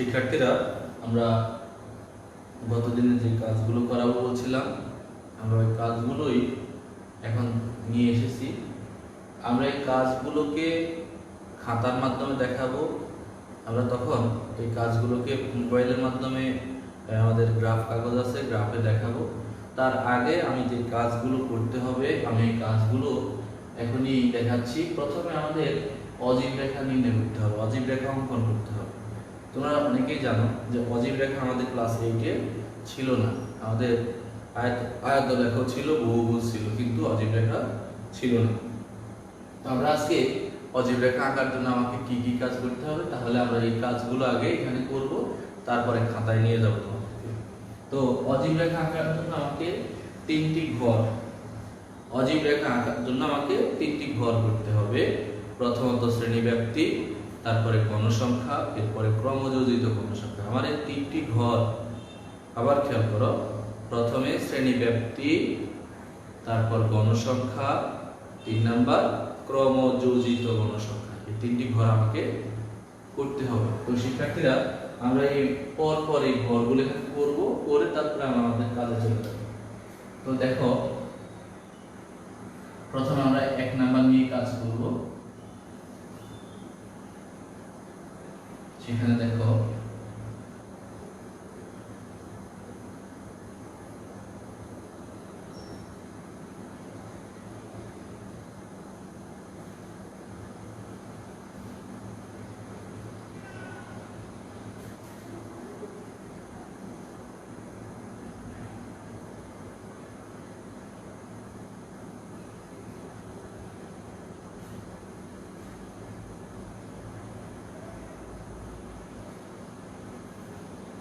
শিক্ষার্থীরা, আমরা গতদিনে যে কাজগুলো করাবো বলছিলাম, আমরা ওই কাজগুলোই এখন নিয়ে এসেছি। আমরা এই কাজগুলোকে খাতার মাধ্যমে দেখাবো। আমরা তখন এই কাজগুলোকে মোবাইলের মাধ্যমে আমাদের গ্রাফ কাগজ আছে, গ্রাফে দেখাবো। তার আগে আমি যে কাজগুলো করতে হবে, আমি এই কাজগুলো এখনই দেখাচ্ছি। প্রথমে আমাদের অজীব রেখা নির্ণয় করতে হবে, অজীব রেখা অঙ্কন করতে হবে। তোমরা অনেকেই জানো যে অজীব রেখা আমাদের ক্লাস 8-এ ছিল না। আমাদের আয়ত রেখা ছিল, বহুভুজ ছিল, কিন্তু অজীব রেখা ছিল না। আমরা আজকে অজীব রেখা আঁকার জন্য আমাকে কি কি কাজ করতে হবে, তাহলে আমরা এই কাজগুলো আগে এখানে করব, তারপরে খাতায় নিয়ে যাব তোমাদেরকে। তো অজীব রেখা আঁকার জন্য আমাকে তিনটি ঘর, অজীব রেখা আঁকার জন্য আমাকে তিনটি ঘর করতে হবে। প্রথমত শ্রেণীব্যাপ্তি, তারপরে গণসংখ্যা, এরপরে ক্রমযোজিত গণসংখ্যা। আমার এই তিনটি ঘর আবার খেয়াল করো, প্রথমে শ্রেণীব্যাপ্তি, তারপর গণসংখ্যা, 3 নাম্বার ক্রমযোজিত গণসংখ্যা। এই তিনটি ঘর আমাকে করতে হবে। তো শিক্ষার্থীরা, আমরা এই পর এই ঘরগুলো এখানে করব, করে তারপরে আমরা আমাদের কাজে চলে যাব। তো দেখো, প্রথমে আমরা 1 নাম্বার নিয়ে কাজ করব। সেখানে দেখো,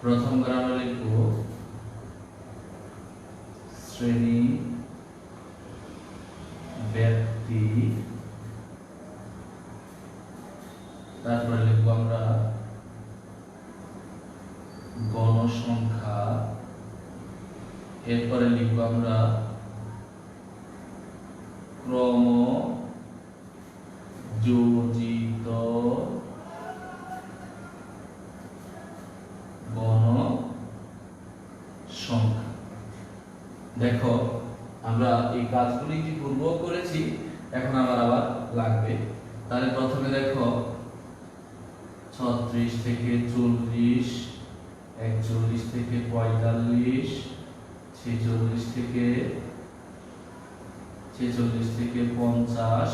প্রথম বার আমরা লিখব শ্রেণী ব্যক্তি, তারপরে লিখব আমরা গণসংখ্যা, এরপরে লিখব আমরা ক্রমযোজিত গণসংখ্যা। দেখো, আমরা এই কাজগুলি কি পূর্ব করেছি, এখন আমার আবার লাগবে। তাহলে প্রথমে দেখো, 36 থেকে 40, 41 থেকে 45, 46 থেকে 50,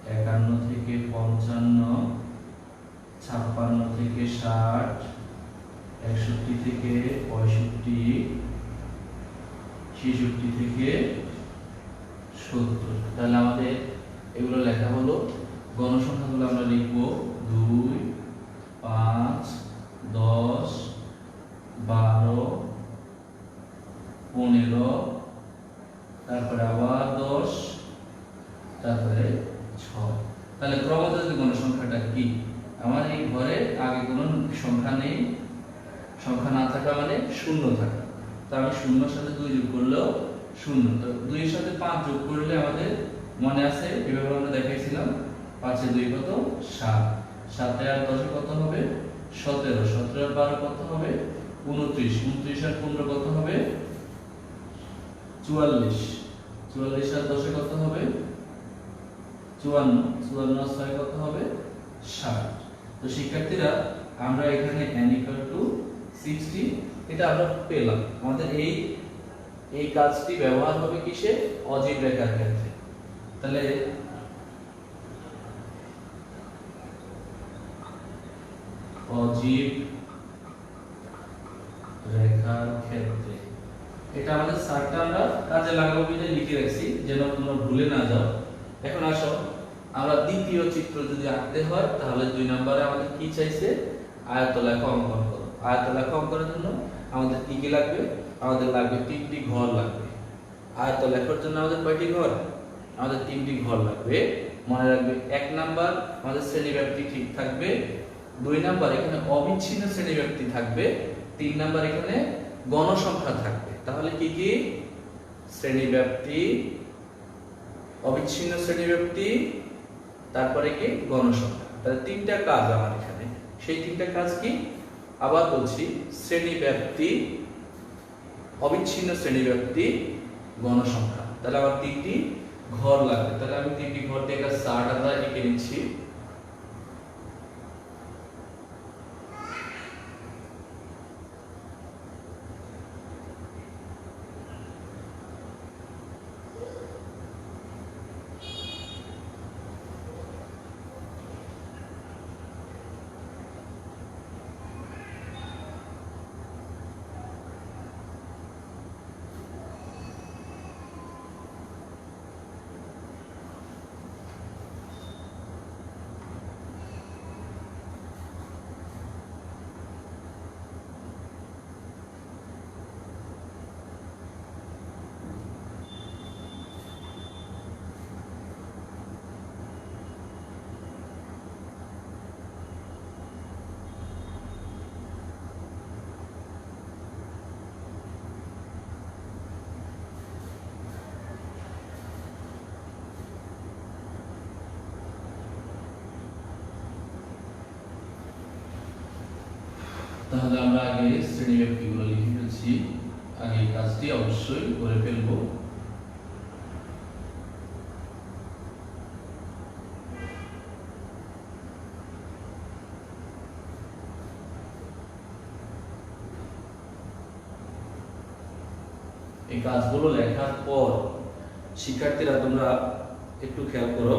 51 থেকে 55, 56 থেকে 60, 61 থেকে 65, 66 থেকে 70। তাহলে আমাদের এগুলো লেখা হলো। গণসংখ্যাগুলো আমরা লিখব 2, 5, 10, 12, 15, তারপরে আবার 10, তারপরে 6। তাহলে ক্রমযোজিত গণসংখ্যাটা কি? আমার এই ঘরে আগে কোনো সংখ্যা নেই, সংখ্যা না থাকা মানে শূন্য থাকা। তো আমি শূন্যর সাথে 2 যোগ করলেও শূন্য, তো 2 এর সাথে 5 যোগ করলে আমাদের মনে আছে, এভাবে আমরা দেখাইছিলাম। 5 এ 2 কত? 7, 7 আর 10 কত হবে? 17, 17 আর 12 কত হবে? 29, 29 আর 15 কত হবে? 44, 44 আর 10 কত হবে? 54, 54 আর 6 কত হবে? 60। তো শিক্ষার্থীরা, আমরা এখানে n = 60 এটা আমরা পেলাম। আমাদের এই কাজটি ব্যবহার হবে কিসে? অজীব রেখার ক্ষেত্রে। তাহলে অজীব রেখার ক্ষেত্রে এটা আমাদের সারটা আমরা কাজে লাগাবো বলে লিখে রাখছি, যেন তোমরা ভুলে না যাও। এখন আসো, আমরা দ্বিতীয় চিত্র যদি আঁকতে হয়, তাহলে 2 নম্বরে আমাদের কি চাইছে? আয়তলেখা অঙ্কন করো। আয়তলেখা অঙ্কনের জন্য আমাদের কি কি লাগবে? আমাদের লাগবে 3টি ঘর লাগবে। আয়তলেখার জন্য আমাদের কয়টি ঘর? আমাদের 3টি ঘর লাগবে। মনে রাখবে, 1 নাম্বার আমাদের শ্রেণীব্যাপ্তি ঠিক থাকবে, 2 নাম্বার এখানে অবিচ্ছিন্ন শ্রেণীব্যাপ্তি থাকবে, 3 নাম্বার এখানে গণসংখ্যা থাকবে। তাহলে কি কি? শ্রেণীব্যাপ্তি, অবিচ্ছিন্ন শ্রেণীব্যাপ্তি, তারপরে কি? গণসংখ্যা। তাহলে 3টা কাজ আমার এখানে। সেই 3টা কাজ কি? আবার বলছি, শ্রেণীব্যাপ্তি, অবিচ্ছিন্ন শ্রেণীব্যাপ্তি গণসংখ্যা। তাহলে আমার 3টি ঘর লাগবে। তাহলে আমি 3টি ঘর দিয়ে একটা চার্ট আমরা এঁকে নিচ্ছি। তাহলে আমরা আগে শ্রেণীব্যাপ্তিগুলো লিখে ফেলছি। আগে এই কাজটি অবশ্যই করে ফেলবো। এই কাজগুলো লেখার পর শিক্ষার্থীরা তোমরা একটু খেয়াল করো,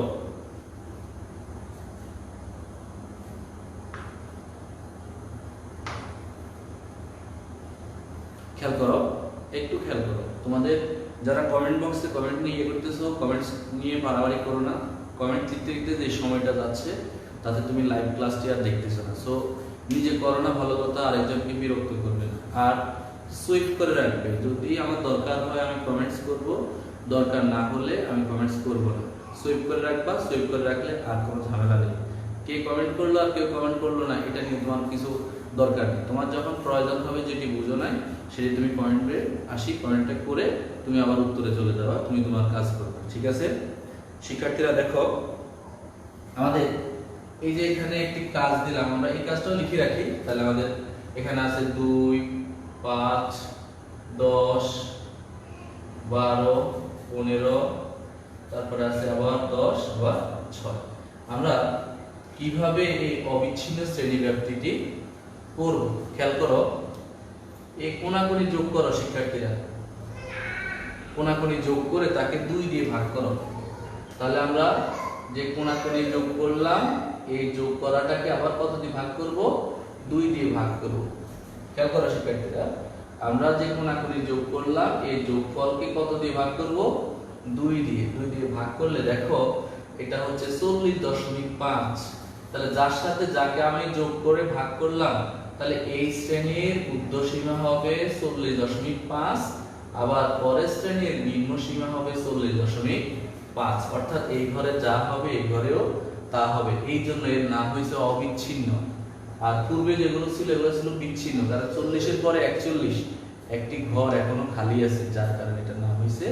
একটু খেয়াল করো। তোমাদের যারা কমেন্ট বক্সে কমেন্ট নিয়ে করতেছো, কমেন্টস নিয়ে বাড়াবাড়ি করো না। কমেন্ট লিখতে লিখতে যে সময়টা যাচ্ছে তাতে তুমি লাইভ ক্লাসটি আর দেখতেছো না। সো নিজে করো না ভালো কথা, আরেকজনকে বিরক্ত করবে না। আর সুইপ করে রাখবে, যদি আমার দরকার হয় আমি কমেন্টস করব, দরকার না হলে আমি কমেন্টস করব না। সুইপ করে রাখবা, সুইপ করে রাখলে আর কোনো ঝামেলা নেই। কে কমেন্ট করলো আর কেউ কমেন্ট করলো না, এটা নিয়ে তোমার কিছু দরকার নেই। তোমার যখন প্রয়োজন হবে, যেটি বুঝো নাই সেটি তুমি কমেন্টে কমেন্টটা করে তুমি আবার উত্তরে চলে যাবা, তুমি তোমার কাজ করবে। ঠিক আছে শিক্ষার্থীরা, দেখো আমাদের এই যে এখানে একটি কাজ দিলাম, আমরা এই কাজটাও লিখে রাখি। তাহলে আমাদের এখানে আছে 2, 5, 10, 12, 15, তারপরে আছে আবার 10, আবার 6। আমরা কিভাবে এই অবিচ্ছিন্ন শ্রেণীব্যাপ্তিটি করব খেয়াল করো। এই কোণাকুণি যোগ করো শিক্ষার্থীরা, কোণাকুণি যোগ করে তাকে 2 দিয়ে ভাগ করো। তাহলে আমরা যে কোণাকুণি যোগ করলাম, এই যোগ করাটাকে আবার কত দিয়ে ভাগ করব? 2 দিয়ে ভাগ করব। খেয়াল করো শিক্ষার্থীরা, আমরা যে কোণাকুণি যোগ করলাম এই যোগফলকে কত দিয়ে ভাগ করব? 2 দিয়ে। 2 দিয়ে ভাগ করলে দেখো এটা হচ্ছে 40.5। তাহলে যার সাথে যাকে আমি যোগ করে ভাগ করলাম, তাহলে এই শ্রেণীর ঊর্ধ্বসীমা হবে 40.5, আবার পরের শ্রেণীর নিম্ন সীমা হবে 40.5। অর্থাৎ এই ঘরে যা হবে এই ঘরেও তা হবে। এই জন্য এর নাম হয়েছে অবিচ্ছিন্ন। আর পূর্বে যেগুলো ছিল এগুলো ছিল বিচ্ছিন্ন, কারণ 40-এর পরে 41 একটি ঘর এখনো খালি আছে, যার কারণে এটার নাম হয়েছে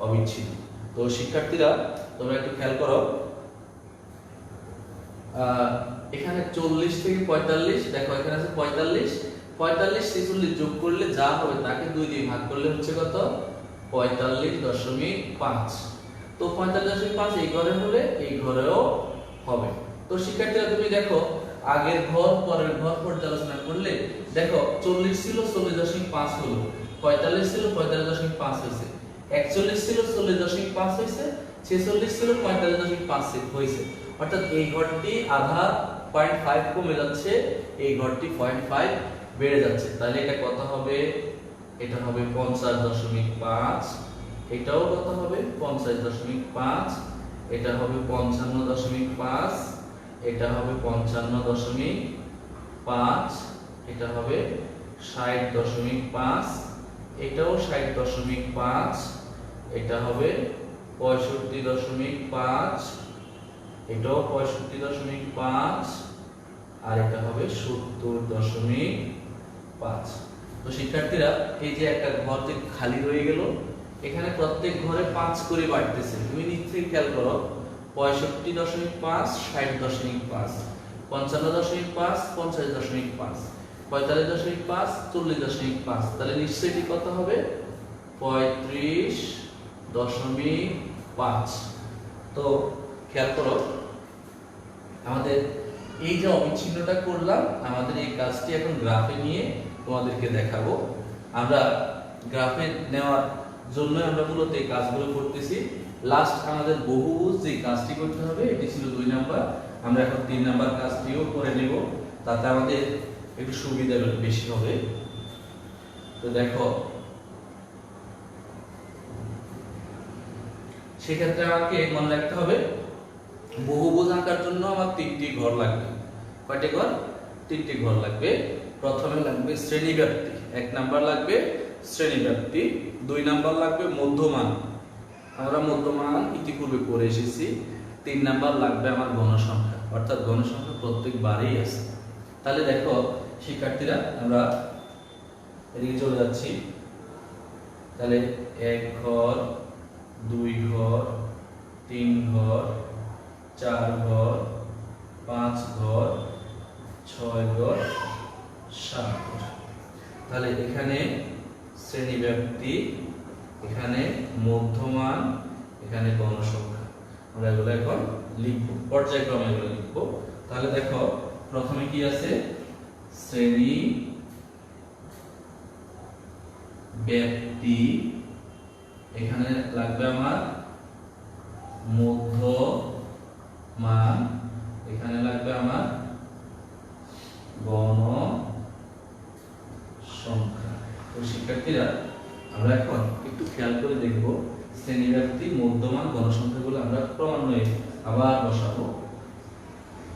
অবিচ্ছিন্ন। তো শিক্ষার্থীরা তোমরা একটু খেয়াল করো, এখানে 40 থেকে 45, দেখো এখানে আছে 45, 46 যোগ করলে যা হবে তাকে 2 দিয়ে ভাগ করলে হচ্ছে কত? 45.5। তো 45.5 এই ঘরে হলে এই ঘরেও হবে। তো শিক্ষার্থীরা তুমি দেখো আগের ঘর পরের ঘর পর্যালোচনা করলে দেখো 40 ছিল 40.5 হলো, 45 ছিল 45.5 হয়েছে, 41 ছিল 40.5 হয়েছে, 46 ছিল 45.5 হয়েছে। অর্থাৎ এই ঘরটি আধা 0.5 কমে যাচ্ছে, এই ঘরটি 0.5 বেড়ে যাচ্ছে। তাহলে এটা কত হবে? এটা হবে 50.5, এটাও কত হবে? 50.5, এটা হবে 55.5, এটা হবে 55.5, এটা হবে 60.5, এটাও 60.5, এটা হবে 65.5, এটাও 65.5, আর এটা হবে 70.5। তো শিক্ষার্থীরা এই যে একটা ঘর যে খালি রয়ে গেল, এখানে প্রত্যেক ঘরে 5 করে বাড়তেছে। তুমি নিশ্চয়ই খেয়াল করো, 65.5, 60.5, 55.5, 50.5, 45.5 40.5, তাহলে নিশ্চয়ই এটি কত হবে? 35.5। তো খেয়াল করো, আমাদের এই যে অবিচ্ছিন্নটা করলাম, আমাদের এই কাজটি এখন গ্রাফে নিয়ে তোমাদেরকে দেখাবো। আমরা গ্রাফে নেওয়ার জন্য আমরা মূলত এই কাজগুলো করতেছি। লাস্ট আমাদের বহুভুজ যে কাজটি করতে হবে, এটি ছিল 2 নাম্বার। আমরা এখন 3 নাম্বার কাজটিও করে নেব, তাতে আমাদের একটু সুবিধা বেশি হবে। তো দেখো, সেক্ষেত্রে আমাকে মনে রাখতে হবে বহুভুজ আঁকার জন্য আমার 3টি ঘর লাগবে। কয়টি ঘর? 3টি ঘর লাগবে। প্রথমে লাগবে শ্রেণীব্যাপ্তি, 1 নাম্বার লাগবে শ্রেণীব্যাপ্তি, 2 নাম্বার লাগবে মধ্যমান, আমরা মধ্যমান ইতিপূর্বে করে এসেছি। 3 নাম্বার লাগবে আমার গণসংখ্যা, অর্থাৎ গণসংখ্যা প্রত্যেকবারই আছে। তাহলে দেখো শিক্ষার্থীরা, আমরা এদিকে চলে যাচ্ছি। তাহলে 1 ঘর, 2 ঘর, 3 ঘর, 4 ঘর, 5 ঘর, 6 ঘর, 7 ঘর। তাহলে এখানে শ্রেণীব্যাপ্তি, এখানে মধ্যমান, এখানে গণসংখ্যা, আমরা এগুলো এখন লিখব, পর্যায়ক্রমে এগুলো লিখব। তাহলে দেখো, প্রথমে কি আছে? শ্রেণী ব্যাপ্তি, এখানে লাগবে আমার মধ্যমান, এখানে লাগবে আমার গণসংখ্যা। তো শিক্ষার্থীরা, আমরা এখন একটু খেয়াল করে দেখব শ্রেণীব্যাপ্তি, মধ্যমান, গণসংখ্যাগুলো আমরা ক্রমান্বয়ে আবার বসাবো।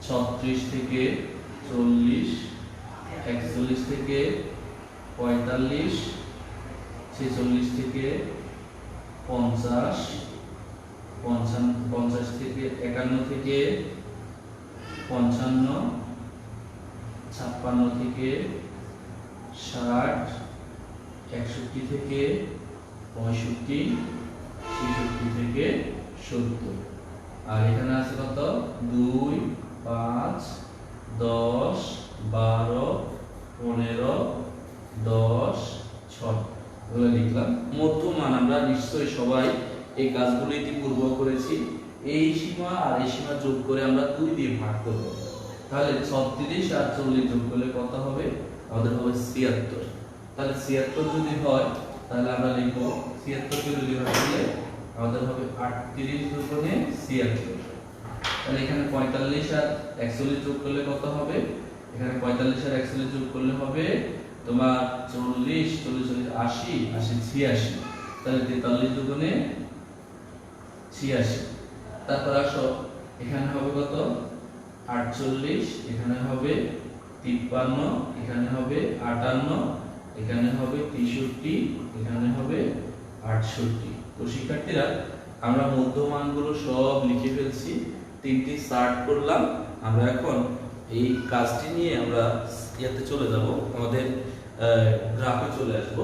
36 থেকে 40, 41 থেকে 45, 46 থেকে 50, 50 থেকে 51 থেকে 55, 56 থেকে 60, 61 থেকে 65, 66 থেকে 70। আর এখানে আছে কত? 2, 5, 10, 12, 15, 10, 6 এগুলো লিখলাম। মধ্যমান আমরা নিশ্চয়ই সবাই এই কাজগুলো ইতিপূর্বে করেছি। এই সীমা আর এই সীমা যোগ করে আমরা 2 দিয়ে ভাগ করব। তাহলে 36 আর 40 যোগ করলে কত হবে? আমাদের হবে 76। তাহলে 76 যদি হয়, তাহলে আমরা লিখব 76 কে যদি ভাগ করলে আমাদের হবে 38 দুগুণে 76। তাহলে এখানে 45 আর 41 যোগ করলে কত হবে? এখানে 45 আর 41 যোগ করলে হবে তোমার 40, 40, 80, 80, 86। তাহলে 43 দুগুণে 86। তারপর আসো, এখানে হবে কত? 48, এখানে হবে 53, এখানে হবে 58, এখানে হবে 63, এখানে হবে 68। তো শিক্ষার্থীরা, আমরা মধ্যমানগুলো সব লিখে ফেলছি, 3টি সার্ট করলাম। আমরা এখন এই কাজটি নিয়ে আমরা ইয়াতে চলে যাব, আমাদের গ্রাফে চলে আসব।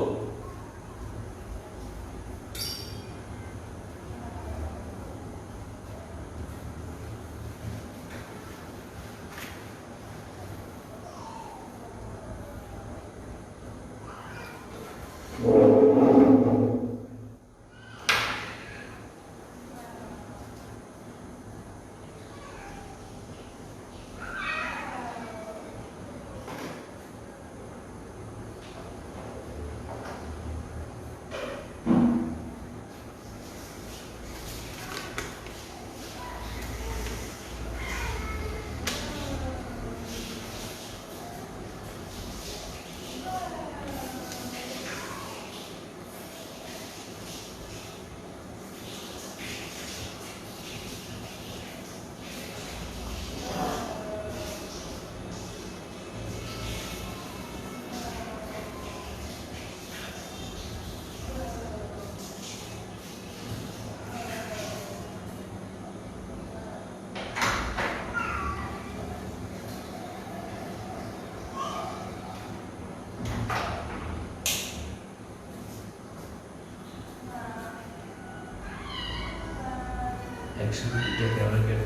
একসাথে ক্যামেরা কেটে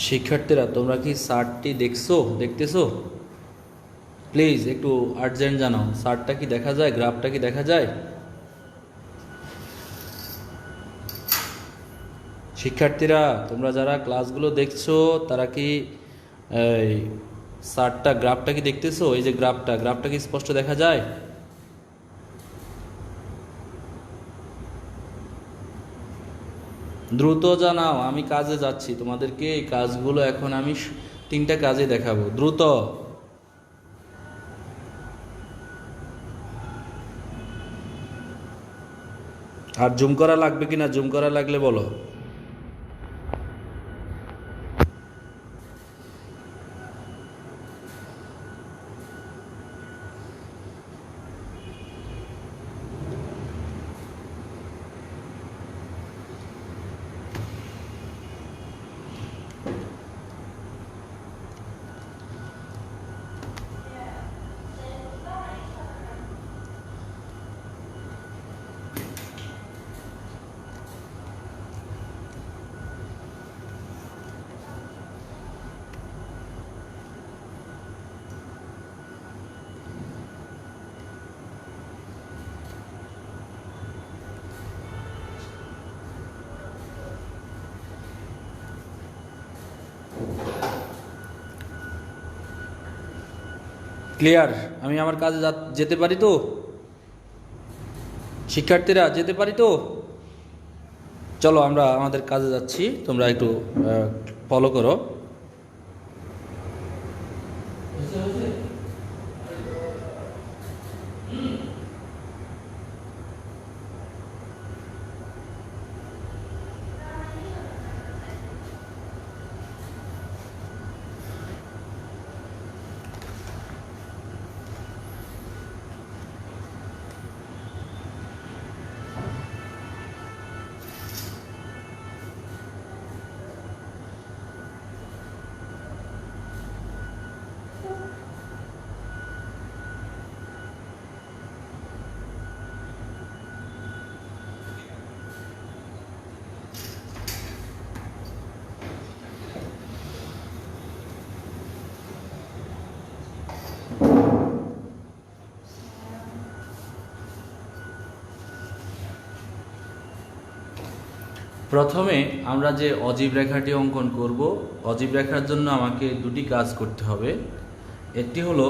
শিক্ষার্থীরা তোমরা কি চার্টটি দেখতেছো? প্লিজ একটু আর্জেন্ট জানাও, চার্টটা কি দেখা যায়, গ্রাফটা কি দেখা যায়? শিক্ষার্থীরা তোমরা যারা ক্লাসগুলো দেখছো তারা কি এই চার্টটা গ্রাফটা কি দেখতেছো? এই যে গ্রাফটা কি স্পষ্ট দেখা যায়? দ্রুত জানাও, আমি কাজে যাচ্ছি, তোমাদেরকে এই কাজগুলো এখন আমি 3টা কাজে দেখাবো, দ্রুত। আর জুম করা লাগবে কিনা, জুম করা লাগলে বলো। ক্লিয়ার? আমি আমার কাজে যেতে পারি তো? শিক্ষার্থীরা যেতে পারি তো? চলো আমরা আমাদের কাজে যাচ্ছি, তোমরা একটু ফলো করো। প্রথমে আমরা যে অজীব রেখাটি অঙ্কন করব, অজীব রেখার জন্য আমাকে দুটি কাজ করতে হবে। একটি হলো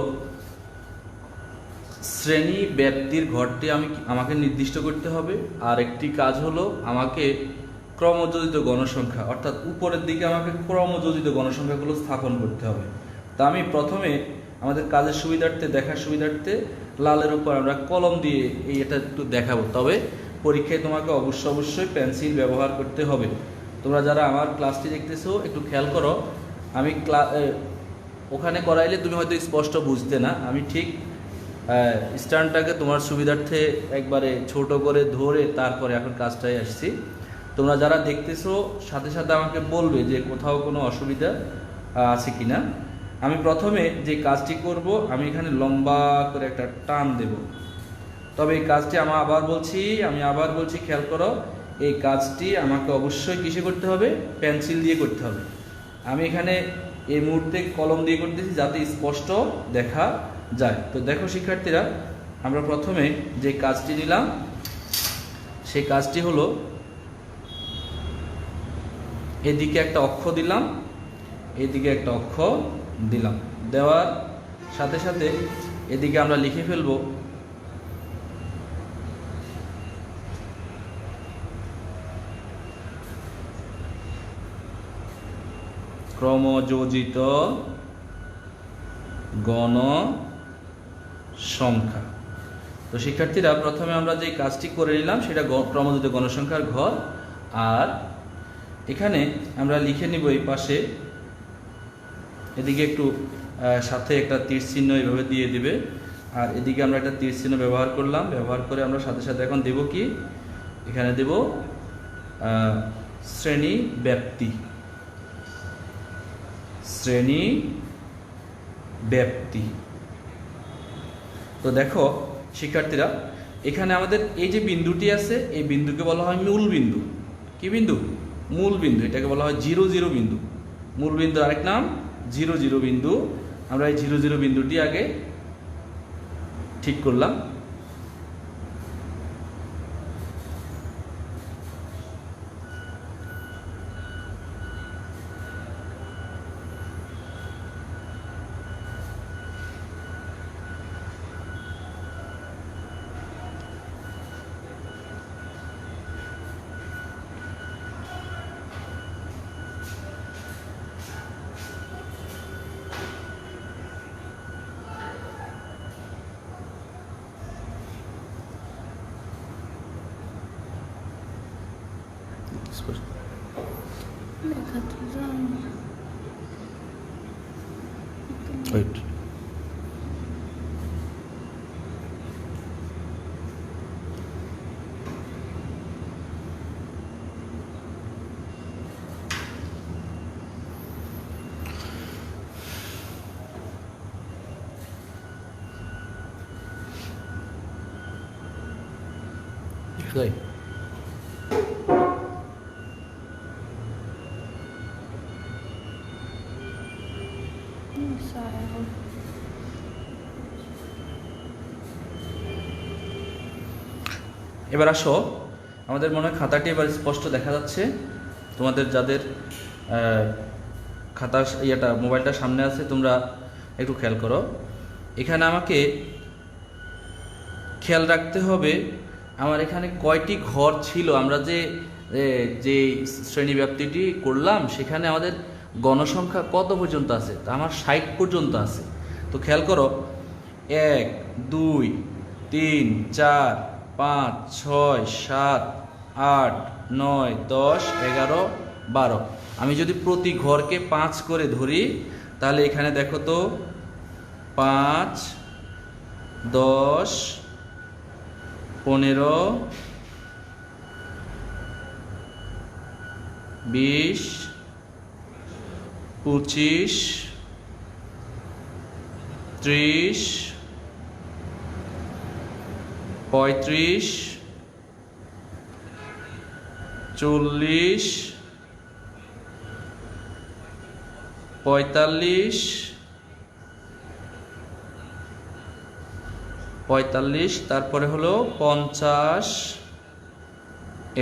শ্রেণী ব্যাপ্তির ঘরটি আমাকে নির্দিষ্ট করতে হবে, আর একটি কাজ হলো আমাকে ক্রমযোজিত গণসংখ্যা, অর্থাৎ উপরের দিকে আমাকে ক্রমযোজিত গণসংখ্যাগুলো স্থাপন করতে হবে। তা আমি প্রথমে আমাদের কাজের সুবিধার্থে, দেখার সুবিধার্থে লালের উপর আমরা কলম দিয়ে এটা একটু দেখাবো। তবে পরীক্ষায় তোমাকে অবশ্যই পেন্সিল ব্যবহার করতে হবে। তোমরা যারা আমার ক্লাসটি দেখতেছো একটু খেয়াল করো, আমি ওখানে করাইলে তুমি হয়তো স্পষ্ট বুঝতে না, আমি ঠিক স্ট্যান্ডটাকে তোমার সুবিধার্থে একবারে ছোট করে ধরে তারপরে এখন কাজটাই আসছি। তোমরা যারা দেখতেছো সাথে সাথে আমাকে বলবে যে কোথাও কোনো অসুবিধা আছে কিনা। আমি প্রথমে যে কাজটি করব, আমি এখানে লম্বা করে একটা টান দেব। তবে এই কাজটি আমি আবার বলছি খেয়াল করো, এই কাজটি আমাকে অবশ্যই কিসে করতে হবে? পেন্সিল দিয়ে করতে হবে। আমি এখানে এই মুহূর্তে কলম দিয়ে করতেছি যাতে স্পষ্ট দেখা যায়। তো দেখো শিক্ষার্থীরা, আমরা প্রথমে যে কাজটি নিলাম সেই কাজটি হলো এদিকে একটা অক্ষ দিলাম, এদিকে একটা অক্ষ দিলাম। দেওয়ার সাথে সাথে এদিকে আমরা লিখে ফেলবো ক্রমযোজিত গণসংখ্যা। তো শিক্ষার্থীরা প্রথমে আমরা যে কাজটি করে নিলাম সেটা ক্রমযোজিত গণসংখ্যার ঘর। আর এখানে আমরা লিখে নিব এই পাশে, এদিকে একটু সাথে একটা তীর চিহ্ন এইভাবে দিয়ে দিবে, আর এদিকে আমরা একটা তীর চিহ্ন ব্যবহার করলাম। ব্যবহার করে আমরা সাথে সাথে এখন দেব কি, এখানে দেব শ্রেণী ব্যাপ্তি। শ্রেণী ব্যাপ্তি। তো দেখো শিক্ষার্থীরা, এখানে আমাদের এই যে বিন্দুটি আছে, এই বিন্দুকে বলা হয় মূল বিন্দু। কি বিন্দু? মূল বিন্দু। এটাকে বলা হয় 0 0 বিন্দু। মূল বিন্দুর আরেক নাম 0 0 বিন্দু। আমরা এই 0 0 বিন্দুটি আগে ঠিক করলাম। Wait. Okay. এবার আসো, আমাদের মনে হয় খাতাটি এবার স্পষ্ট দেখা যাচ্ছে। তোমাদের যাদের খাতা মোবাইলটা সামনে আছে তোমরা একটু খেয়াল করো। এখানে আমাকে খেয়াল রাখতে হবে আমার এখানে কয়টি ঘর ছিল। আমরা যে শ্রেণী ব্যাপ্তিটি করলাম সেখানে আমাদের গণসংখ্যা কত পর্যন্ত আছে, তা আমার 60 পর্যন্ত আছে। তো খেয়াল করো, 1 2 3 4 5 6 7 8 9 10 11 12। আমি যদি প্রতি ঘরকে 5 করে ধরি তাহলে এখানে দেখো তো 5 10 15 20 25 30 35 40 45, তারপরে হলো 50,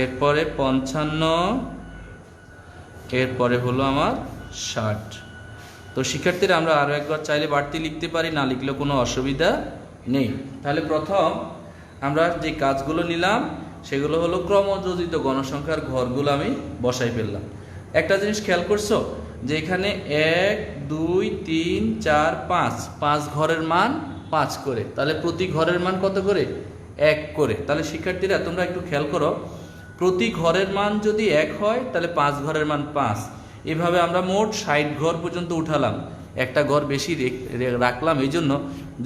এরপরে 55, এরপরে হলো আমার 60। তো শিক্ষার্থীরা আমরা আরও একবার চাইলে বাড়তি লিখতে পারি, না লিখলেও কোনো অসুবিধা নেই। তাহলে প্রথম আমরা যে কাজগুলো নিলাম সেগুলো হলো ক্রমযোজিত গণসংখ্যার ঘরগুলো আমি বসাই ফেললাম। একটা জিনিস খেয়াল করছো যে এখানে 1 2 3 4 5 ঘরের মান 5 করে, তাহলে প্রতি ঘরের মান কত করে? 1 করে। তাহলে শিক্ষার্থীরা তোমরা একটু খেয়াল করো, প্রতি ঘরের মান যদি 1 হয় তাহলে 5 ঘরের মান 5। এভাবে আমরা মোট 60 ঘর পর্যন্ত উঠালাম। একটা ঘর বেশি রাখলাম, এই জন্য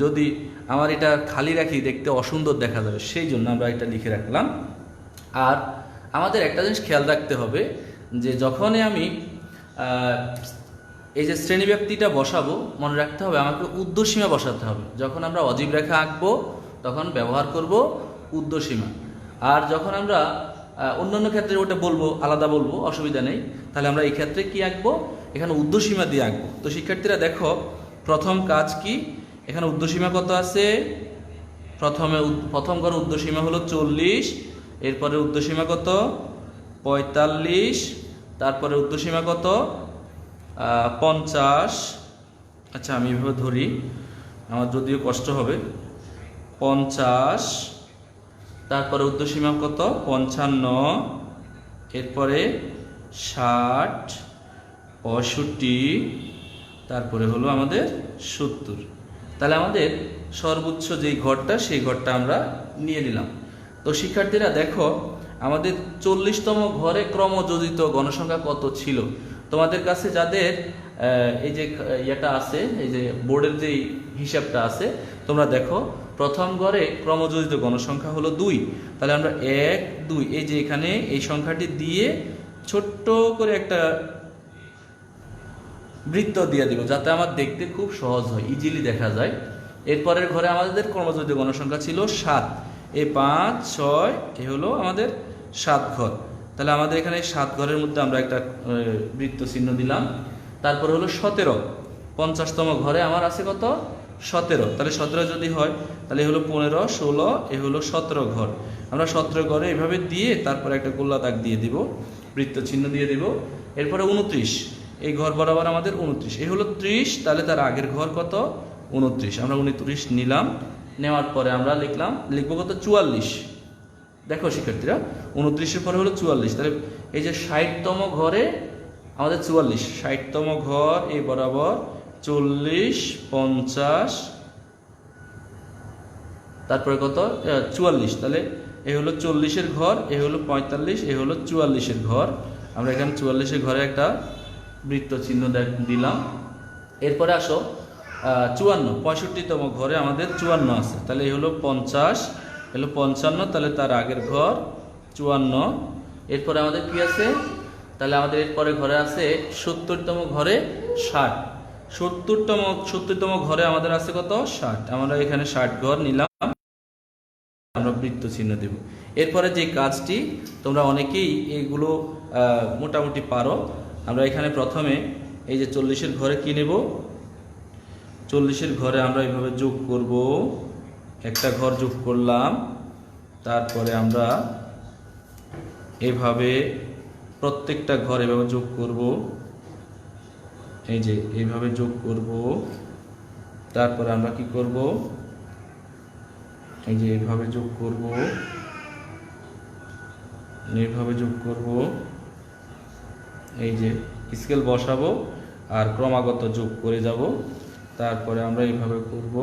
যদি আমার এটা খালি রাখি দেখতে অসুন্দর দেখা যাবে, সেই জন্য আমরা এটা লিখে রাখলাম। আর আমাদের একটা জিনিস খেয়াল রাখতে হবে যে যখনই আমি এই যে শ্রেণীব্যাপ্তিটা বসাবো, মনে রাখতে হবে আমাকে ঊর্ধ্বসীমা বসাতে হবে। যখন আমরা অজীব রেখা আঁকবো তখন ব্যবহার করব ঊর্ধ্বসীমা। আর যখন আমরা অন্যান্য ক্ষেত্রে ওটা বলবো, আলাদা বলবো, অসুবিধা নেই। তাহলে আমরা এই ক্ষেত্রে কি আঁকবো? এখানে ঊর্ধ্বসীমা দিয়ে আঁকবো। তো শিক্ষার্থীরা দেখো, প্রথম কাজ কি, এখানে ঊর্ধ্বসীমা কত আছে? প্রথম ঘর ঊর্ধ্বসীমা হলো 40, এরপরে ঊর্ধ্বসীমা কত? 45, তারপরে ঊর্ধ্বসীমা কত? 50। আচ্ছা আমি এভাবে ধরি, আমার যদিও কষ্ট হবে। 50, তারপরে ঊর্ধ্বসীমা কত? 55, এরপরে 60, 65, তারপরে হলো আমাদের 70। তাহলে আমাদের সর্বোচ্চ যেই ঘরটা সেই ঘরটা আমরা নিয়ে নিলাম। তো শিক্ষার্থীরা দেখো, আমাদের 40তম ঘরে ক্রমযোজিত গণসংখ্যা কত ছিল? তোমাদের কাছে যাদের এই যে ইয়েটা আছে, এই যে বোর্ডের যেই হিসাবটা আছে, তোমরা দেখো প্রথম ঘরে ক্রমযোজিত গণসংখ্যা হলো 2। তাহলে আমরা 1 2 এই যে এখানে এই সংখ্যাটি দিয়ে ছোট্ট করে একটা বৃত্ত দিয়ে দিব, যাতে আমার দেখতে খুব সহজ হয়, ইজিলি দেখা যায়। এরপরের ঘরে আমাদের ক্রমযোজিত গণসংখ্যা ছিল 7। এই 5 6 এ হলো আমাদের 7 ঘর। তাহলে আমাদের এখানে 7 ঘরের মধ্যে আমরা একটা বৃত্ত চিহ্ন দিলাম। তারপরে হলো 17, 50তম ঘরে আমার আছে কত? 17। তাহলে 17 যদি হয় তাহলে হলো 15, 16, এ হলো 17 ঘর। আমরা 17 ঘরে এভাবে দিয়ে তারপরে একটা গোল্লা দাগ দিয়ে দিব, বৃত্ত চিহ্ন দিয়ে দিব। এরপরে 29, এই ঘর বরাবর আমাদের 29, এ হলো 30, তাহলে তার আগের ঘর কত? 29। আমরা 29 নিলাম, নেওয়ার পরে আমরা লিখবো কত? 44। দেখো শিক্ষার্থীরা, 29-এর পরে হলো 44, তাহলে এই যে 60তম ঘরে আমাদের 44, 60তম ঘর এই বরাবর 40, 50, তারপরে কত? 44। তাহলে এই হলো 40-এর ঘর, এ হলো 45, এ হলো 44-এর ঘর। আমরা এখানে 44-এর ঘরে একটা বৃত্ত চিহ্ন দিলাম। এরপরে আসো 54, 65তম ঘরে আমাদের 54 আছে, তাহলে এই হলো 50, হলো 55, তাহলে তার আগের ঘর 54। এরপরে আমাদের কি আছে? তাহলে আমাদের এরপরে ঘরে আছে 70তম ঘরে 60, 70তম ঘরে আমাদের আছে কত? 60। আমরা এখানে 60 ঘর নিলাম, আমরা বৃত্ত চিহ্ন দেব। এরপরে যে কাজটি তোমরা অনেকেই এইগুলো মোটামুটি পারো। আমরা এখানে প্রথমে এই যে 40-এর ঘরে কি নেব? 40-এর ঘরে আমরা এইভাবে যোগ করব, একটা ঘর যোগ করলাম, তারপরে আমরা এইভাবে প্রত্যেকটা ঘর এভাবে যোগ করব, এই যে এইভাবে যোগ করব। তারপরে আমরা কি করব? এই যে এইভাবে যোগ করব, এইভাবে যোগ করব, এই যে স্কেল বসাবো আর ক্রমাগত যোগ করে যাব। তারপরে আমরা এইভাবে করব,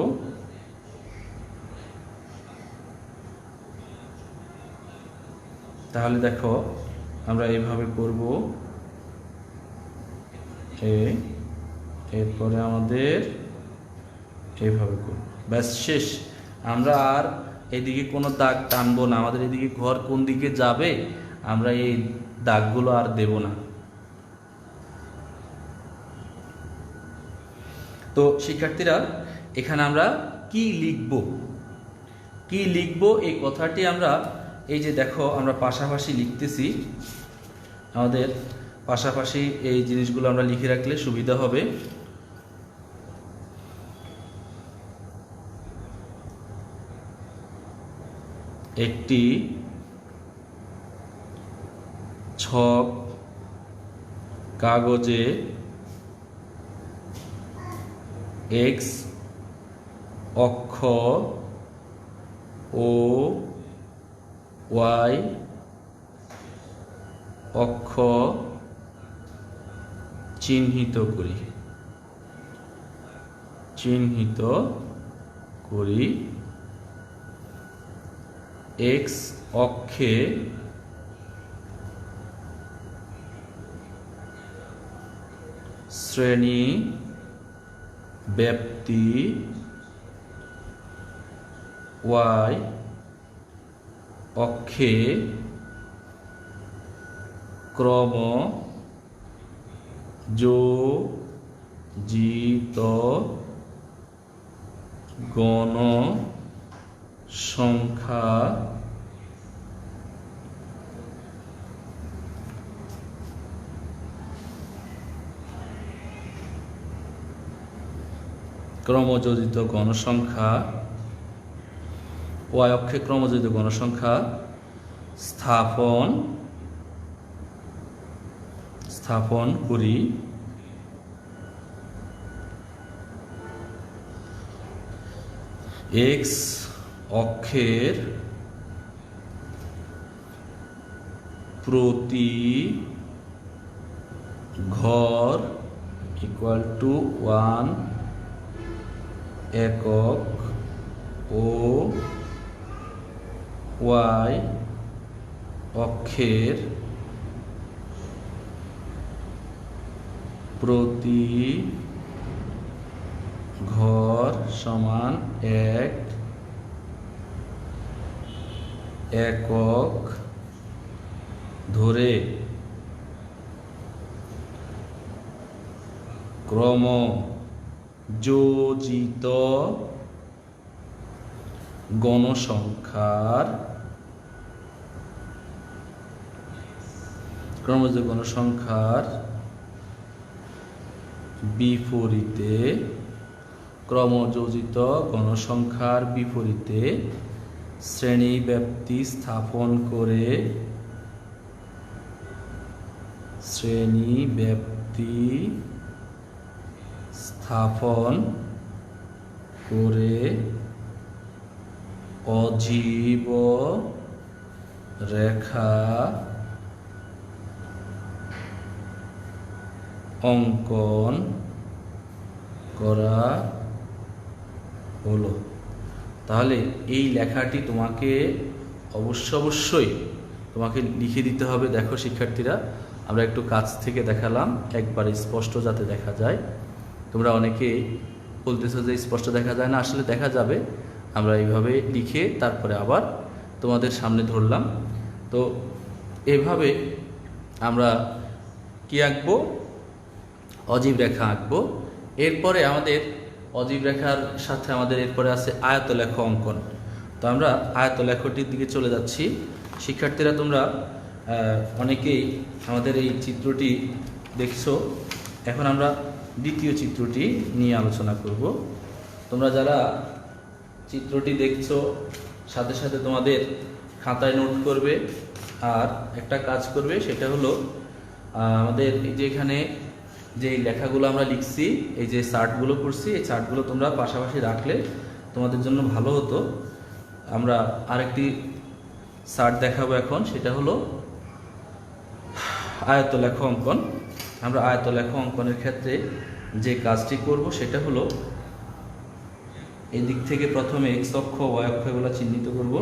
তাহলে দেখো আমরা এইভাবে করব, এরপরে আমাদের এইভাবে করব, ব্যাস শেষ। আমরা আর এদিকে কোনো দাগ টানবো না, আমাদের এদিকে ঘর কোন দিকে যাবে আমরা এই দাগগুলো আর দেব না। তো শিক্ষার্থীরা, এখানে আমরা কি লিখব এই কথাটি আমরা এই যে দেখো আমরা পাশাপাশি লিখতেছি, আমাদের পাশাপাশি এই জিনিসগুলো আমরা লিখে রাখলে সুবিধা হবে। একটি ছক কাগজে এক্স অক্ষ ও ওয়াই অক্ষ চিহ্নিত করি। এক্স অক্ষে শ্রেণী ব্যাপ্তি, ওয়াই অক্ষে ক্রম যোজিত গণ সংখ্যা ক্রমযোজিত গণসংখ্যা, ওয়াই অক্ষে ক্রমযোজিত গণসংখ্যা স্থাপন করি। এক্স অক্ষের প্রতি ঘর ইকুয়াল টু 1 একক ও ওয়াই অক্ষের প্রতি ঘর সমান 1 একক ধরে ক্রমযোজিত গণসংখ্যার বিপরীতে, ক্রমযোজিত গণসংখ্যার বিপরীতে শ্রেণী ব্যাপ্তি স্থাপন করে অজীব রেখা অঙ্কন করা হলো। তাহলে এই লেখাটি তোমাকে অবশ্যই তোমাকে লিখে দিতে হবে। দেখো শিক্ষার্থীরা, আমরা একটু কাছ থেকে দেখালাম, একবারে স্পষ্ট যাতে দেখা যায়। তোমরা অনেকেই বলতেছো যে স্পষ্ট দেখা যায় না, আসলে দেখা যাবে। আমরা এইভাবে লিখে তারপরে আবার তোমাদের সামনে ধরলাম। তো এভাবে আমরা কি আঁকবো? অজীব রেখা আঁকবো। এরপরে আমাদের অজীব রেখার সাথে আমাদের এরপরে আছে আয়তলেখ অঙ্কন। তো আমরা আয়তলেখটির দিকে চলে যাচ্ছি। শিক্ষার্থীরা, তোমরা অনেকেই আমাদের এই চিত্রটি দেখছো। এখন আমরা দ্বিতীয় চিত্রটি নিয়ে আলোচনা করব। তোমরা যারা চিত্রটি দেখছো সাথে সাথে তোমাদের খাতায় নোট করবে আর একটা কাজ করবে, সেটা হলো আমাদের এই যে এখানে যে লেখাগুলো আমরা লিখছি, এই যে চার্টগুলো করছি, এই চার্টগুলো তোমরা পাশাপাশি রাখলে তোমাদের জন্য ভালো হতো। আমরা আরেকটি চার্ট দেখাবো এখন, সেটা হলো আয়তলেখ অঙ্কন। আমরা আয়তলেখ অঙ্কনের ক্ষেত্রে যে কাজটি করব সেটা হলো এই দিক থেকে প্রথমে এক্স অক্ষ ওয়াই অক্ষ এগুলো চিহ্নিত করব।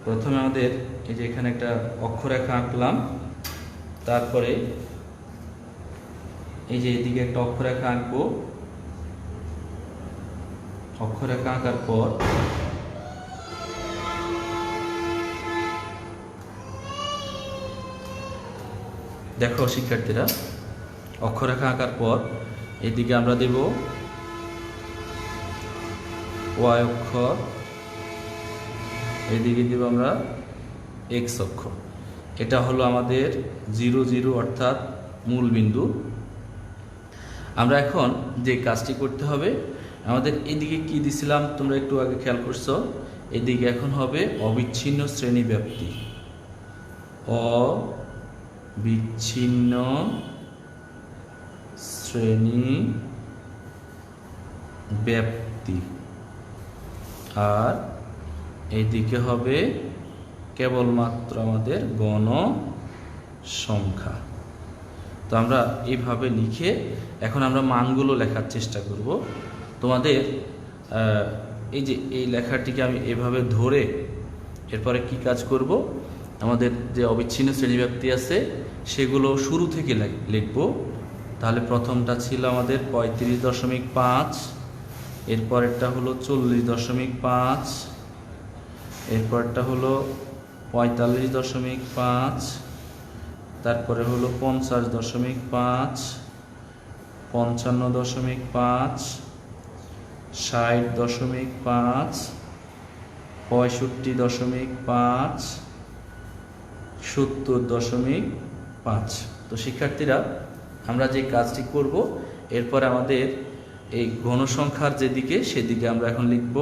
প্রথমে আমাদের এই যে এখানে একটা অক্ষরেখা আঁকলাম, তারপরে এই যে এদিকে একটা অক্ষরেখা আঁকবো। অক্ষরেখা আঁকার পর দেখো শিক্ষার্থীরা, অক্ষরেখা আঁকার পর এদিকে আমরা দেব ওয়াই অক্ষ, এদিকে দেব আমরা এক্স অক্ষ। এটা হলো আমাদের 0 0 অর্থাৎ মূল বিন্দু। আমরা এখন যে কাজটি করতে হবে, আমাদের এদিকে কি দিছিলাম তোমরা একটু আগে খেয়াল করছো, এদিকে এখন হবে অবিচ্ছিন্ন শ্রেণী ব্যাপ্তি। অবিচ্ছিন্ন শ্রেণী ব্যাপ্তি, আর এইদিকে হবে কেবলমাত্র আমাদের গণসংখ্যা। তো আমরা এইভাবে লিখে এখন আমরা মানগুলো লেখার চেষ্টা করব। তোমাদের এই যে এই লেখাটিকে আমি এভাবে ধরে এরপরে কি কাজ করব, আমাদের যে অবিচ্ছিন্ন শ্রেণীব্যাপ্তি আছে সেগুলো শুরু থেকে লিখব। তাহলে প্রথমটা ছিল আমাদের 35.5, এরপরেরটা হলো 40.5, এরপরটা হলো 45.5, তারপরে হলো 50.5, 55.5, 60.5, 65.5, 70.5। তো শিক্ষার্থীরা, আমরা যে কাজটি করব এরপরে আমাদের এই ঘনসংখ্যার যেদিকে সেদিকে আমরা এখন লিখব।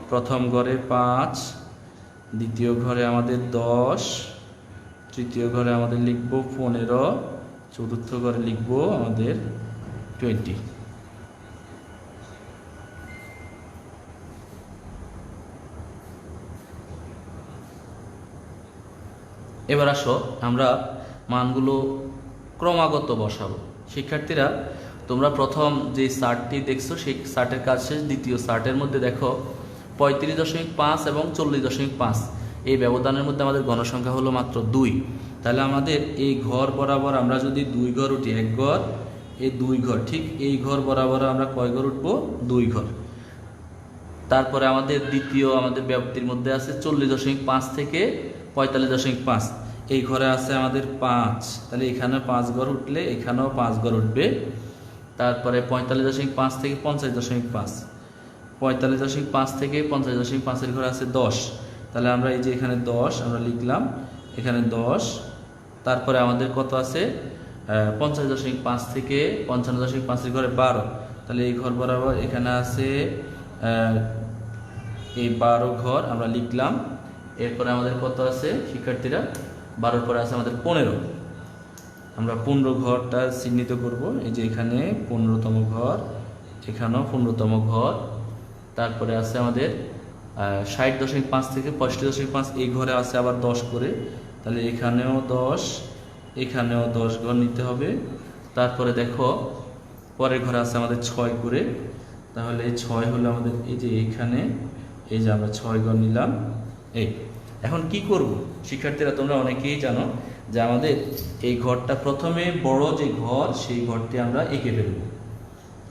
প্রথম ঘরে 5, দ্বিতীয় ঘরে আমাদের 10, তৃতীয় ঘরে আমাদের লিখব 15, চতুর্থ ঘরে লিখব আমাদের 20। এবার আসো আমরা মানগুলো ক্রমাগত বসাবো। শিক্ষার্থীরা, তোমরা প্রথম যে চার্টটি দেখছো সেই চার্টের কাজ শেষ। দ্বিতীয় চার্টের মধ্যে দেখো 35.5 এবং 40.5, এই ব্যবধানের মধ্যে আমাদের গণসংখ্যা হলো মাত্র 2। তাহলে আমাদের এই ঘর বরাবর আমরা যদি 2 ঘর উঠি, 1 ঘর, এই 2 ঘর, ঠিক এই ঘর বরাবর আমরা কয় ঘর উঠবো? 2 ঘর। তারপরে আমাদের দ্বিতীয় আমাদের ব্যাপ্তির মধ্যে আছে 40.5 থেকে 45.5, এই ঘরে আছে আমাদের 5, তাহলে এখানে 5 ঘর উঠলে এখানেও 5 ঘর উঠবে। তারপরে 45.5 থেকে 50.5, 45.5 থেকে 50.5 ঘরে আছে 10, তাহলে আমরা এই যে এখানে 10 আমরা লিখলাম, এখানে 10। তারপরে আমাদের কত আছে? 50.5 থেকে 55.5 ঘরে 12, তাহলে এই ঘর বরাবর এখানে আছে এই 12 ঘর আমরা লিখলাম। এরপরে আমাদের কত আছে শিক্ষার্থীরা? 12 পরে আছে আমাদের 15। আমরা 15 ঘরটা চিহ্নিত করব। এই যে এখানে 15তম ঘর, এখানেও 15তম ঘর। তারপরে আছে আমাদের 60.5 থেকে 65.5, এই ঘরে আছে আবার 10 করে, তাহলে এখানেও 10, এখানেও 10 ঘর নিতে হবে। তারপরে দেখো পরের ঘরে আছে আমাদের 6 করে, তাহলে 6 হলো আমাদের এই যে এইখানে, এই যে আমরা 6 ঘর নিলাম। এই এখন কি করব শিক্ষার্থীরা? তোমরা অনেকেই জানো যে আমাদের এই ঘরটা প্রথমে বড় যে ঘর সেই ঘরটি আমরা এঁকে ফেলবো।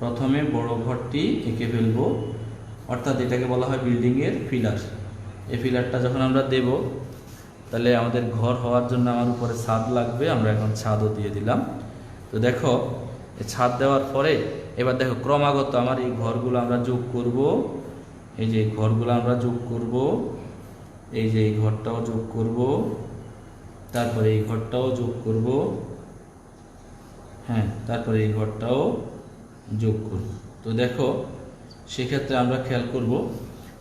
প্রথমে বড় ঘরটি এঁকে ফেলবো, অর্থাৎ এটাকে বলা হয় বিল্ডিংয়ের পিলার। এই পিলারটা যখন আমরা দেব তাহলে আমাদের ঘর হওয়ার জন্য আমার উপরে ছাদ লাগবে, আমরা এখন ছাদও দিয়ে দিলাম। তো দেখো ছাদ দেওয়ার পরে এবার দেখো ক্রমাগত আমার এই ঘরগুলো আমরা যোগ করব। এই যে ঘরগুলো আমরা যোগ করব, এই যে এই ঘরটাও যোগ করব, তারপরে এই ঘরটাও যোগ করব, হ্যাঁ, তারপরে এই ঘরটাও যোগ করব। তো দেখো সেক্ষেত্রে আমরা খেয়াল করব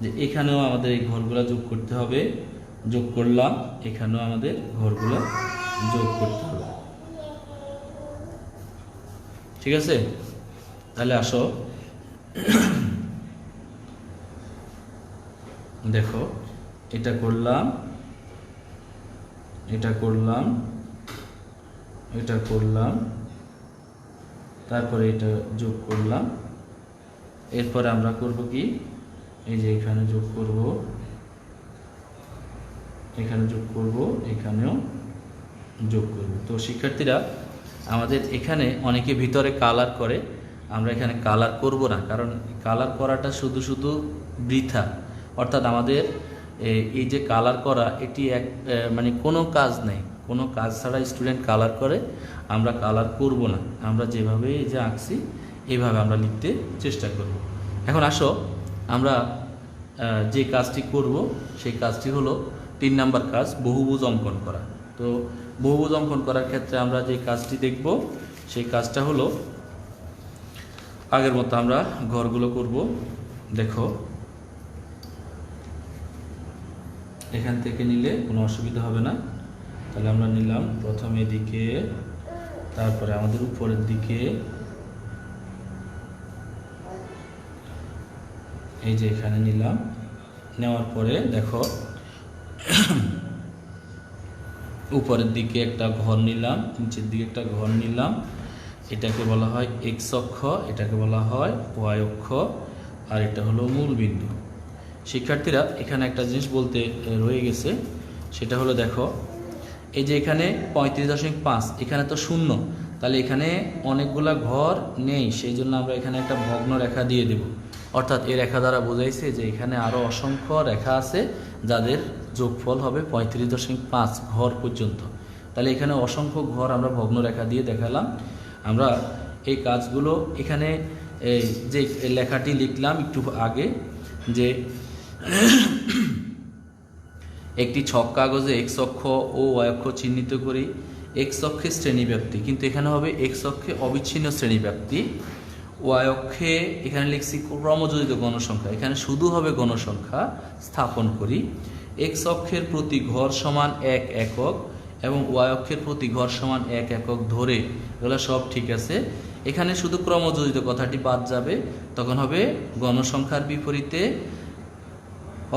যে এখানেও আমাদের এই ঘরগুলো যোগ করতে হবে। যোগ করলাম, এখানেও আমাদের ঘরগুলো যোগ করতে হবে। ঠিক আছে, তাহলে আসো দেখো এটা করলাম, এটা করলাম, এটা করলাম, তারপরে এটা যোগ করলাম। এরপরে আমরা করব কি? এই যে এখানে যোগ করব, এখানে যোগ করব, এখানেও যোগ করব। তো শিক্ষার্থীরা আমাদের এখানে অনেকে ভিতরে কালার করে, আমরা এখানে কালার করব না, কারণ কালার করাটা শুধু শুধু বৃথা। অর্থাৎ আমাদের এই যে কালার করা এটি মানে কোনো কাজ নেই, কোনো কাজ ছাড়া স্টুডেন্ট কালার করে, আমরা কালার করব না। আমরা যেভাবে এই যে আঁকছি এইভাবে আমরা লিখতে চেষ্টা করব। এখন আসো আমরা যে কাজটি করব সেই কাজটি হলো 3 নাম্বার কাজ, বহুভুজ অঙ্কন করা। তো বহুভুজ অঙ্কন করার ক্ষেত্রে আমরা যে কাজটি দেখব সেই কাজটা হলো আগের মতো আমরা ঘরগুলো করব। দেখো এখান থেকে নিলে কোনো অসুবিধা হবে না। তাহলে আমরা নিলাম প্রথমে দিকে, তারপরে আমাদের উপরের দিকে, এই যে এখানে নিলাম। নেওয়ার পরে দেখো উপরের দিকে একটা ঘর নিলাম, নিচের দিকে একটা ঘর নিলাম। এটাকে বলা হয় এক্স অক্ষ, এটাকে বলা হয় ওয়াই অক্ষ, আর এটা হলো মূল বিন্দু। শিক্ষার্থীরা এখানে একটা জিনিস বলতে রয়ে গেছে, সেটা হলো দেখো এই যে এখানে 35.5, এখানে তো শূন্য, তাহলে এখানে অনেকগুলা ঘর নেই, সেই জন্য আমরা এখানে একটা ভগ্ন রেখা দিয়ে দেব। অর্থাৎ এই রেখা দ্বারা বোঝাইছে যে এখানে আরও অসংখ্য রেখা আছে যাদের যোগফল হবে 35.5 ঘর পর্যন্ত। তাহলে এখানে অসংখ্য ঘর আমরা ভগ্ন রেখা দিয়ে দেখালাম। আমরা এই কাজগুলো এখানে এই যে লেখাটি লিখলাম একটু আগে, যে একটি ছক কাগজে এক্স অক্ষ ও ওয়াই অক্ষ চিহ্নিত করি। এক্স অক্ষে শ্রেণীব্যাপ্তি, কিন্তু এখানে হবে এক্স অক্ষে অবিচ্ছিন্ন শ্রেণীব্যাপ্তি। ওয়াই অক্ষে এখানে লিখছি ক্রমযোজিত গণসংখ্যা, এখানে শুধু হবে গণসংখ্যা স্থাপন করি। এক্স অক্ষের প্রতি ঘর সমান 1 একক এবং ওয়াই অক্ষের প্রতি ঘর সমান 1 একক ধরে, এগুলো সব ঠিক আছে। এখানে শুধু ক্রমযোজিত কথাটি বাদ যাবে, তখন হবে গণসংখ্যার বিপরীতে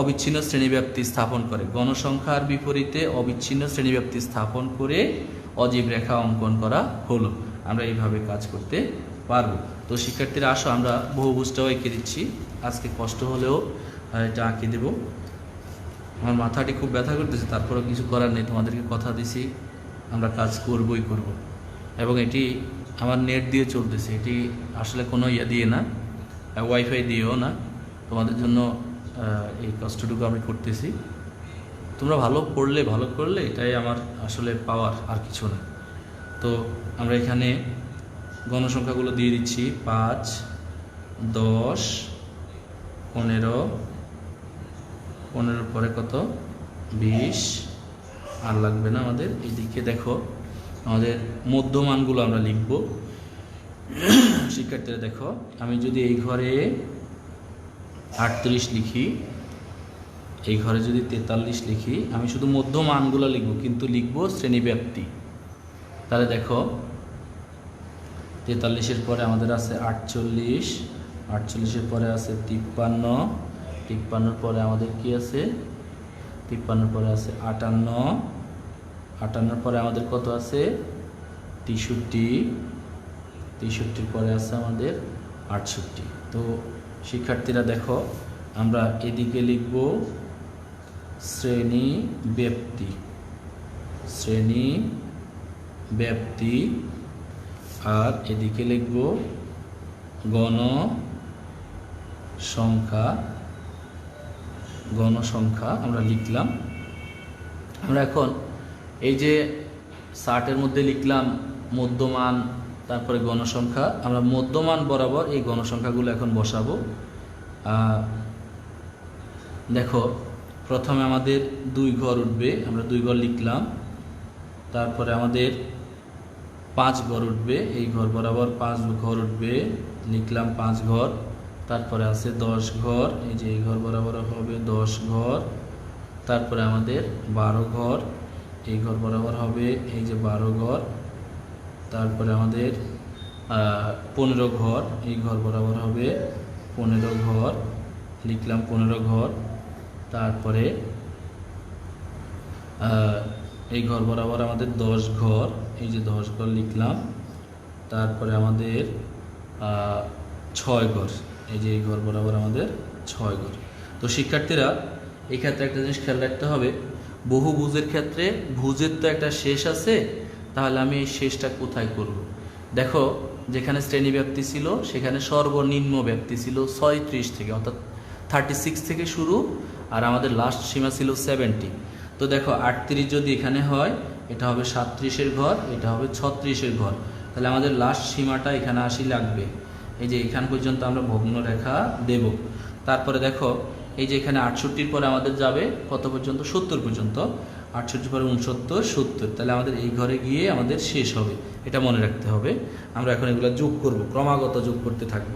অবিচ্ছিন্ন শ্রেণীব্যাপ্তি স্থাপন করে। গণসংখ্যার বিপরীতে অবিচ্ছিন্ন শ্রেণীব্যাপ্তি স্থাপন করে অজীব রেখা অঙ্কন করা হলো। আমরা এইভাবে কাজ করতে পারবো। তো শিক্ষার্থীরা আসো আমরা বহুভুজটাও এঁকে দিচ্ছি, আজকে কষ্ট হলেও এটা আঁকে দেব। আমার মাথাটি খুব ব্যথা করতেছে, তারপরেও কিছু করার নেই, তোমাদেরকে কথা দিছি আমরা কাজ করবই করব। এবং এটি আমার নেট দিয়ে চলতেছে, এটি আসলে কোনো ইয়ে দিয়ে না, ওয়াইফাই দিয়েও না। তোমাদের জন্য এই কষ্টটুকু আমি করতেছি। তোমরা ভালো পড়লে ভালো করলে এটাই আমার আসলে পাওয়ার, আর কিছু না। তো আমরা এখানে গণসংখ্যাগুলো দিয়ে দিচ্ছি 5, 10, 15, 15 পরে কত 20, আর লাগবে না আমাদের। এইদিকে দেখো আমাদের মধ্যমানগুলো আমরা লিখব। শিক্ষার্থীরা দেখো, আমি যদি এই ঘরে 38 লিখি, এই ঘরে যদি 43 লিখি, আমি শুধু মধ্যমানগুলো লিখব, কিন্তু লিখব শ্রেণীব্যাপ্তি। তাহলে দেখো 43-এর পরে আমাদের আছে 48, 48-এর পরে আছে 53, 53-এর পরে আমাদের কি আছে, 53-এর পরে আছে 58, 58-এর পরে আমাদের কত আছে 63, 63-এর পরে আছে আমাদের 68। তো শিক্ষার্থীরা দেখো, আমরা এদিকে লিখব শ্রেণী ব্যাপ্তি, শ্রেণী ব্যাপ্তি, আর এদিকে লিখব গণসংখ্যা, গণসংখ্যা আমরা লিখলাম। আমরা এখন এই যে চার্টের মধ্যে লিখলাম মধ্যমান, তারপরে গণসংখ্যা, আমরা মধ্যমান বরাবর এই গণসংখ্যাগুলো এখন বসাবো। দেখো, প্রথমে আমাদের 2 ঘর উঠবে, আমরা 2 ঘর লিখলাম। তারপরে আমাদের 5 ঘর উঠবে, এই ঘর বরাবর 5 ঘর উঠবে, লিখলাম 5 ঘর। তারপরে আছে 10 ঘর, এই যে এই ঘর বরাবর হবে 10 ঘর। তারপরে আমাদের 12 ঘর, এই ঘর বরাবর হবে এই যে 12 ঘর। তারপরে আমাদের 15 ঘর, এই ঘর বরাবর হবে 15 ঘর, লিখলাম 15 ঘর। তারপরে এই ঘর বরাবর আমাদের 10 ঘর, এই যে 10 ঘর লিখলাম। তারপরে আমাদের 6 ঘর, এই যে এই ঘর বরাবর আমাদের 6 ঘর। তো শিক্ষার্থীরা, এই ক্ষেত্রে একটা জিনিস খেয়াল রাখতে হবে, বহুভুজের ক্ষেত্রে ভুজের তো একটা শেষ আছে, তাহলে আমি এই শেষটা কোথায় করব? দেখো, যেখানে শ্রেণীব্যাপ্তি ছিল সেখানে সর্বনিম্ন ব্যাপ্তি ছিল 36 থেকে, অর্থাৎ 36 থেকে শুরু, আর আমাদের লাস্ট সীমা ছিল 70। তো দেখো 38 যদি এখানে হয়, এটা হবে 37-এর ঘর, এটা হবে 36-এর ঘর, তাহলে আমাদের লাস্ট সীমাটা এখানে আসি লাগবে। এই যে এখান পর্যন্ত আমরা ভগ্ন রেখা দেব। তারপরে দেখো, এই যে এখানে 68-র পরে আমাদের যাবে কত পর্যন্ত, 70 পর্যন্ত। 68 পরে 69, 70, তাহলে আমাদের এই ঘরে গিয়ে আমাদের শেষ হবে, এটা মনে রাখতে হবে। আমরা এখন এগুলো যোগ করব, ক্রমাগত যোগ করতে থাকব।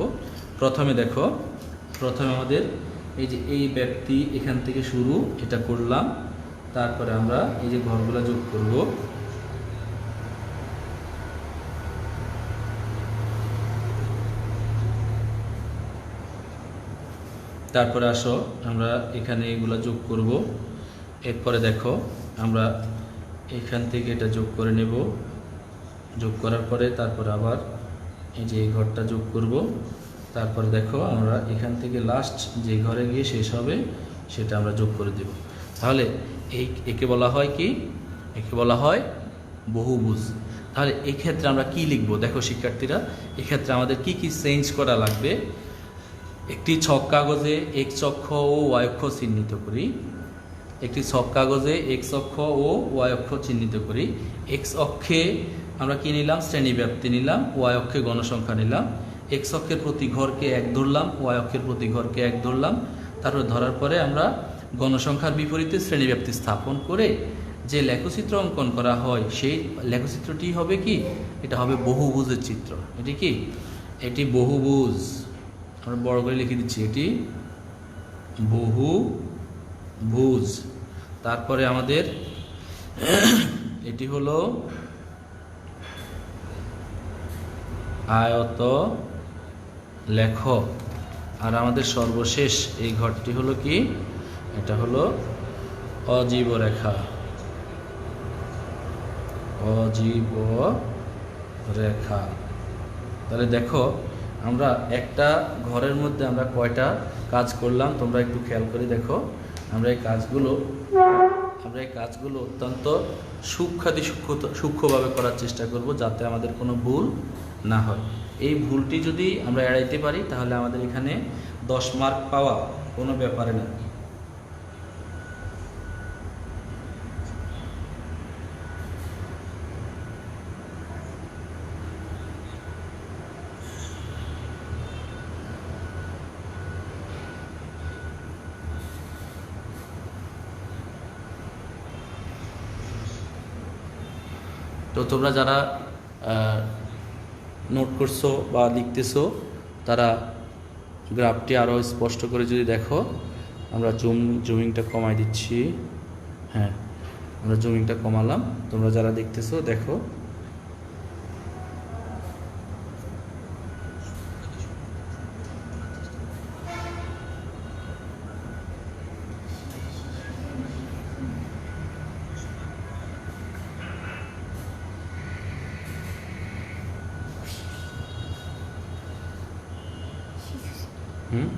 প্রথমে দেখো, প্রথমে আমাদের এই যে এই ব্যক্তি এখান থেকে শুরু, এটা করলাম। তারপরে আমরা এই যে ঘরগুলো যোগ করব। তারপরে আসো, আমরা এখানে এগুলো যোগ করব। এরপরে দেখো, আমরা এখান থেকে এটা যোগ করে নেব, যোগ করার পরে তারপরে আবার এই যে এই ঘরটা যোগ করব। তারপরে দেখো, আমরা এখান থেকে লাস্ট যে ঘরে গিয়ে শেষ হবে সেটা আমরা যোগ করে দেব। তাহলে একে বলা হয় কি, একে বলা হয় বহুভুজ। তাহলে এই ক্ষেত্রে আমরা কি লিখব? দেখো শিক্ষার্থীরা, এক্ষেত্রে আমাদের কি কি চেঞ্জ করা লাগবে। একটি ছক কাগজে এক্স অক্ষ ও ওয়াই অক্ষ চিহ্নিত করি। একটি ছক কাগজে এক্স অক্ষ ও ওয়াই অক্ষ চিহ্নিত করি। এক্স অক্ষে আমরা কি নিলাম, শ্রেণীব্যাপ্তি নিলাম। ওয়াই অক্ষে গণসংখ্যা নিলাম। এক্স অক্ষের প্রতি ঘরকে 1 ধরলাম, ওয়াই অক্ষের প্রতি ঘরকে 1 ধরলাম। তারপরে ধরার পরে আমরা গণসংখ্যার বিপরীতে শ্রেণীব্যাপ্তি স্থাপন করে যে লেখচিত্র অঙ্কন করা হয়, সেই লেখচিত্রটি হবে কি, এটা হবে বহুভুজের চিত্র। এটি কি, এটি বহুভুজ। আমরা বড় করে লিখে দিচ্ছি, এটি বহুভুজ। তারপরে আমাদের এটি হলো আয়ত লেখ। আর আমাদের সর্বশেষ এই ঘরটি হলো কি, এটা হলো অজীব রেখা। অজীব রেখা। তাহলে দেখো, আমরা একটা ঘরের মধ্যে আমরা কয়টা কাজ করলাম, তোমরা একটু খেয়াল করে দেখো। আমরা এই কাজগুলো অত্যন্ত সূক্ষ্মভাবে করার চেষ্টা করব, যাতে আমাদের কোনো ভুল না হয়। এই ভুলটি যদি আমরা এড়াইতে পারি, তাহলে আমাদের এখানে 10 মার্ক পাওয়া কোনো ব্যাপারে না। তো তোমরা যারা নোট করছো বা লিখতেছো তারা গ্রাফটি আরও স্পষ্ট করে যদি দেখো, আমরা জুমিংটা কমাই দিচ্ছি। হ্যাঁ, আমরা জুমিংটা কমালাম, তোমরা যারা দেখতেছো দেখো। হুম,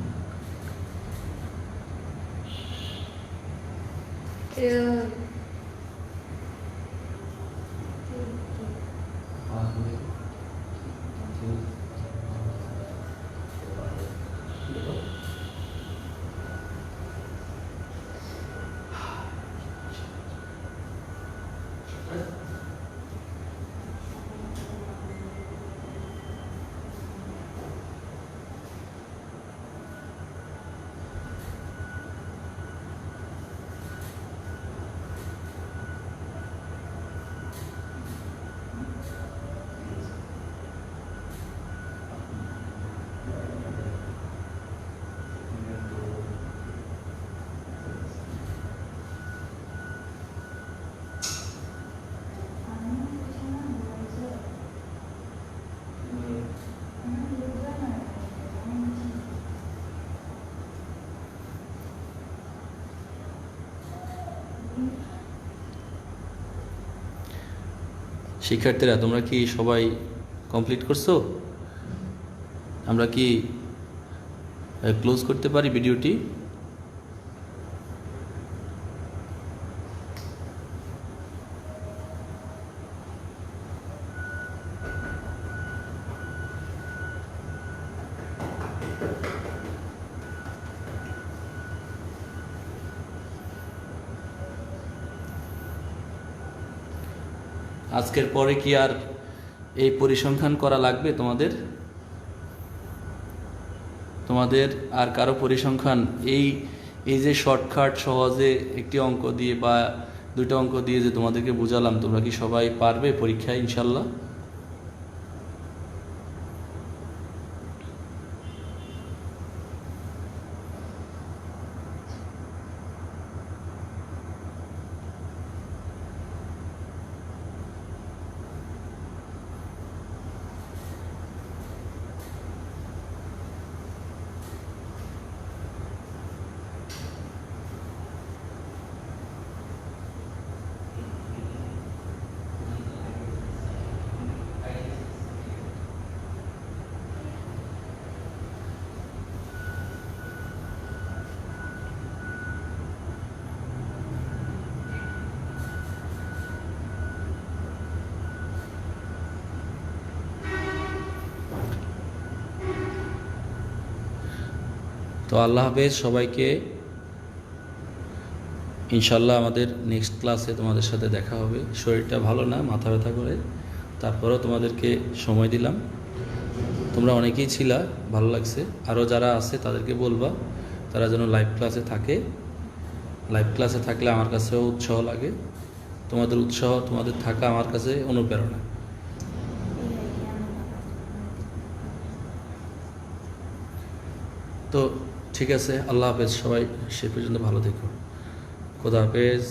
শিক্ষার্থীরা তোমরা কি সবাই কমপ্লিট করছো? আমরা কি ক্লোজ করতে পারি ভিডিওটি? আজকের পরে কি আর এই পরিসংখ্যান করা লাগবে তোমাদের? তোমাদের আর কারো পরিসংখ্যান এই যে শর্টকাট সহজে একটি অঙ্ক দিয়ে বা দুটো অঙ্ক দিয়ে যে তোমাদেরকে বোঝালাম, তোমরা কি সবাই পারবে পরীক্ষায় ইনশাল্লাহ? তো আল্লাহ হাফেজ সবাইকে। ইনশাল্লাহ আমাদের নেক্সট ক্লাসে তোমাদের সাথে দেখা হবে। শরীরটা ভালো না, মাথা ব্যথা করে, তারপরেও তোমাদেরকে সময় দিলাম। তোমরা অনেকেই ছিলা, ভালো লাগছে। আরও যারা আছে তাদেরকে বলবা তারা যেন লাইভ ক্লাসে থাকে। লাইভ ক্লাসে থাকলে আমার কাছেও উৎসাহ লাগে। তোমাদের উৎসাহ, তোমাদের থাকা আমার কাছে অনুপ্রেরণা। তো ঠিক আছে, আল্লাহ হাফেজ সবাই, সে পর্যন্ত ভালো থেকো। খোদা হাফেজ।